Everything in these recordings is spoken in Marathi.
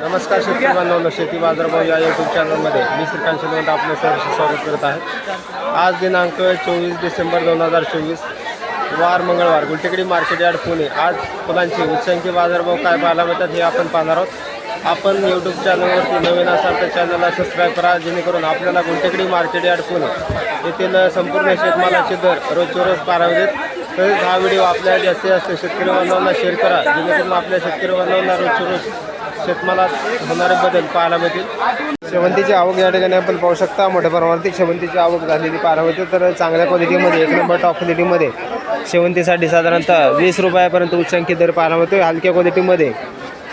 नमस्कार शेतकरी बांधवांनो, शेती बाजारभाव या यूट्यूब चॅनलमध्ये मी श्रीकांत शिंदे आपलं सहर्ष स्वागत करत आहे। आज दिनांक 24 डिसेंबर 2024 वार मंगळवार, गुलटेकडी मार्केट यार्ड पुणे। आज फुलांचे उच्चांकी बाजारभाव काय पाहायला मिळतात हे आपण पाहणार आहोत। आपण यूट्यूब चॅनलवरती नवीन असाल तर चॅनलला सबस्क्राईब करा, जेणेकरून आपल्याला गुलटेकडी मार्केट यार्ड पुणे येथील संपूर्ण शेतमालाचे दर रोजचे रोज पाहायला मिळतात। तसेच हा व्हिडिओ आपल्या जास्तीत जास्त शेतकरी बांधवांना शेअर करा, जेणेकरून आपल्या शेतकरी बांधवांना रोजचे रोज शेतमालात होणारे बदल पाहायला मिळतील। शेवंतीची आवक या ठिकाणी आपण पाहू शकता। मोठ्या प्रमाणात शेवंतीची आवक झालेली पाहायला मिळते। तर चांगल्या क्वालिटीमध्ये, एक नंबर टॉप क्वालिटीमध्ये शेवंतीसाठी साधारणतः 20 रुपयापर्यंत उच्चांकी दर पाहायला मिळतो। हलक्या क्वालिटीमध्ये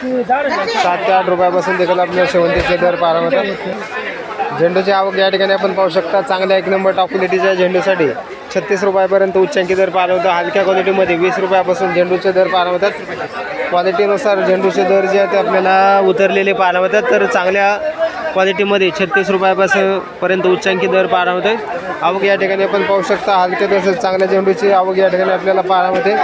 7 ते 8 रुपयापासून देखील आपल्याला शेवंतीचे दर पाहायला मिळतात। झेंडूची आवक या ठिकाणी आपण पाहू शकता। चांगल्या एक नंबर टॉप क्वालिटीच्या झेंडूसाठी 36 रुपयापर्यंत उच्चांकी दर पाहायला मिळतो। हलक्या क्वालिटीमध्ये 20 रुपयापासून झेंडूचे दर पाहायला मिळतात। क्वालिटीनुसार झेंडूचे दर जे आहेत ते आपल्याला उतरलेले पाहायला मिळतात। तर चांगल्या क्वालिटीमध्ये 36 रुपयापासून पर्यंत उच्चांकी दर पाहायला मिळते। आवक या ठिकाणी आपण पाहू शकता। हलक्या तसेच चांगल्या झेंडूची आवक या ठिकाणी आपल्याला पाहायला मिळते।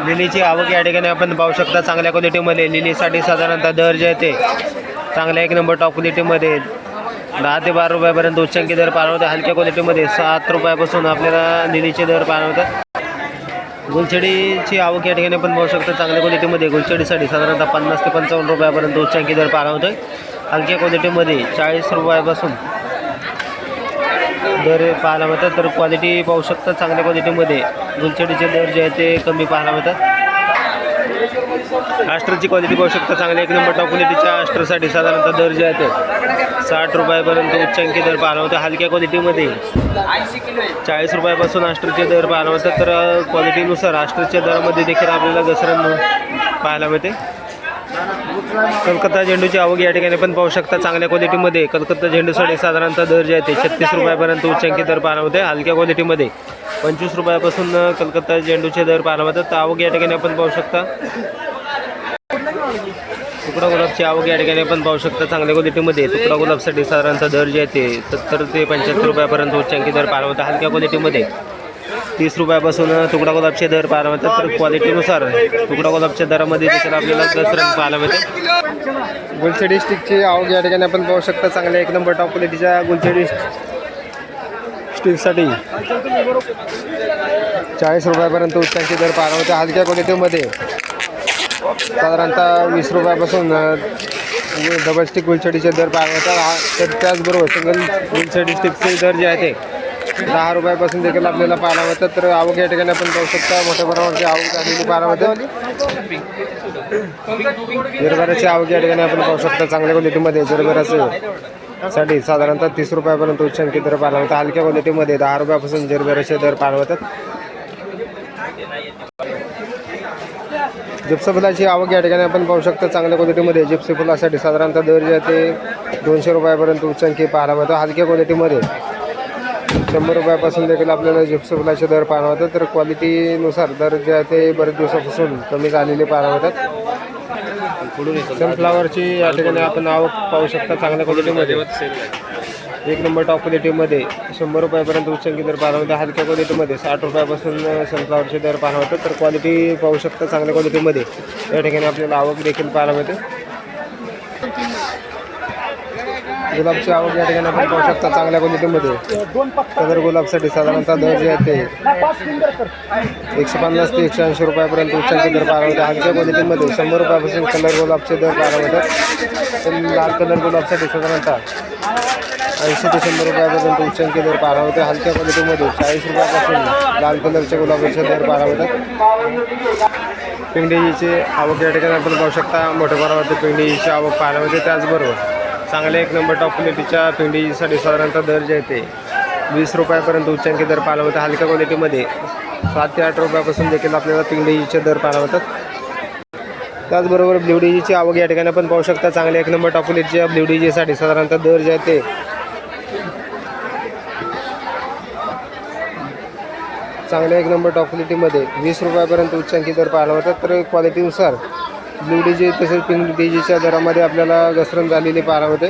लिलीची आवक या ठिकाणी आपण पाहू शकता। चांगल्या क्वालिटीमध्ये लिलीसाठी साधारणतः दर जे आहे ते चांगल्या एक नंबर टॉप क्वालिटीमध्ये 10 ते 12 रुपयापर्यंत उच्चांकी दर पाहायला मिळते। हलक्या क्वालिटीमध्ये 7 रुपयापासून आपल्याला लिलीचे दर पाहायला मिळतात। गुलछडीची आवक या ठिकाणी आपण पाहू शकता। चांगल्या क्वालिटीमध्ये गुलछडीसाठी साधारणतः 50 ते 55 रुपयापर्यंत उच्चांकी दर पाहायला मिळतो। हलक्या क्वालिटीमध्ये 40 रुपयापासून दर पाहायला मिळतात। तर क्वालिटी पाहू शकता। चांगल्या क्वालिटीमध्ये गुलछडीचे दर जे आहे ते कमी पाहायला मिळतात। आस्टरची क्वालिटी पाहू शकता। चांगल्या एक नंबर टॉप क्वालिटीच्या आस्टरसाठी साधारणतः दर जे आहे ते 60 रुपयापर्यंत उच्चांकी दर पाहायला मिळतो। हलक्या क्वालिटीमध्ये 40 रुपयापासून आस्टरचे दर पाहायला मिळतात। तर क्वालिटीनुसार आस्टरच्या दरामध्ये देखील आपल्याला घसरण पाहायला मिळते। कलकत्ता झेंडूची आवक या ठिकाणी पण पाहू शकता। चांगल्या क्वालिटीमध्ये कलकत्ता झेंडूसाठी साधारणतः दर जे आहे ते 36 रुपयापर्यंत उच्चांकी दर पाहायला मिळते। हलक्या क्वालिटीमध्ये 25 रुपयापासून कलकत्ता झेंडूचे दर पाहायला मिळतात। आवक या ठिकाणी आपण पाहू शकता। तुकडा गुलाबची आवक या ठिकाणी आपण पाहू शकता। चांगल्या क्वालिटीमध्ये तुकडा गुलाबसाठी साधारणतः दर जे आहे ते 70 ते 75 रुपयापर्यंत उच्चांकी दर पाहायला मिळतात। हलक्या क्वालिटीमध्ये 30 रुपयापासून तुकडा गुलाबचे दर पाहायला मिळतात। तर क्वालिटीनुसार तुकडा गुलाबच्या दरामध्ये देखील आपल्याला घसरण पाहायला मिळते। गुलछडी स्टिकची आवक या ठिकाणी आपण पाहू शकता। चांगल्या एक नंबर टॉप क्वालिटीच्या गुलछडी स्टिकसाठी 40 रुपयापर्यंत उच्चांकी दर पाहायला मिळते। हलक्या क्वालिटीमध्ये साधारणतः 20 रुपयापासून डबल स्टिक गुलछडीचे दर पाहायला मिळतात। तर त्याचबरोबर सिंगल गुलछडी स्टिकचे दर जे आहे ते 10 रुपयापासून देखील आपल्याला पाहायला मिळतात। तर आवक या ठिकाणी आपण पाहू शकता। मोठ्या प्रमाणाची आवक झालेली पाहायला मिळते। जरबेराची आवक या ठिकाणी आपण पाहू शकता। चांगल्या क्वालिटीमध्ये जरबेराचे साठी साधारणतः 30 रुपयापर्यंत उच्चांकी दर पाहायला मिळतात। हलक्या क्वालिटीमध्ये 10 रुपयापासून जरबेराचे दर पाहायला मिळतात। जिप्सी फुलाची आवक या ठिकाणी आपण पाहू शकता। चांगल्या क्वालिटीमध्ये जिप्सी फुलासाठी साधारणतः दर जे आहे ते 200 रुपयापर्यंत उच्चांकी पाहायला मिळतो। हलक्या क्वालिटीमध्ये 100 रुपयापासून देखील आपल्याला जिप्सी फुलाचे दर पाहायला मिळतात। तर क्वालिटीनुसार दर जे आहे ते बरेच दिवसापासून कमी झालेले पाहायला मिळतात। सनफ्लावरची या ठिकाणी आपण आवक पाहू शकता। चांगल्या क्वालिटीमध्ये एक नंबर टॉप क्वालिटीमध्ये 100 रुपयापर्यंत उच्चांकी दर पाहायला मिळतात। हलक्या क्वालिटीमध्ये 60 रुपयापासून सनफ्लावरचे दर पाहायला मिळतात। तर क्वालिटी पाहू शकता। चांगल्या क्वालिटीमध्ये या ठिकाणी आपल्याला आवक देखील पाहायला मिळते। गुलाबची आवक या ठिकाणी आपण पाहू शकता। चांगल्या क्वालिटीमध्ये कलर गुलाबसाठी साधारणतः दर जे आहे ते 150 ते 180 रुपयापर्यंत उच्चांकी दर पाहायला मिळतात। हलक्या क्वालिटीमध्ये 100 रुपयापासून कलर गुलाबचे दर पाहायला मिळतात। तर लाल कलर गुलाबसाठी साधारणतः 80 ते 100 रुपयापर्यंत उच्चांकी दर पाहायला मिळते। हलक्या क्वालिटीमध्ये 40 रुपयापासून लाल कलरचे गुलाबाचे दर पाहायला मिळतात। पिंडीची आवक या ठिकाणी आपण पाहू शकता। मोठ्या प्रमाणात पिंडीची आवक पाहायला मिळते। त्याचबरोबर चांगल्या एक नंबर टॉप क्वालिटीच्या पिंडीसाठी साधारणतः दर जे आहे ते 20 रुपयापर्यंत उच्चांकी दर पाहायला मिळतात। हलक्या क्वालिटीमध्ये 7 ते 8 रुपयापासून देखील आपल्याला पिंडीचे दर पाहायला मिळतात। त्याचबरोबर ब्ल्यू डीजीची आवक या ठिकाणी आपण पाहू शकता। चांगल्या एक नंबर टॉप क्वालिटीच्या ब्ल्यू डीजीसाठी साधारणतः दर जे आहे ते चांगल्या एक नंबर टॉप क्वालिटीमध्ये 20 रुपयापर्यंत उच्चांकी दर पाहायला मिळतात। तर क्वालिटीनुसार ब्ल्यू डीजी तसेच पिंक डीजीच्या दरामध्ये आपल्याला घसरण झालेली पाहायला मिळते।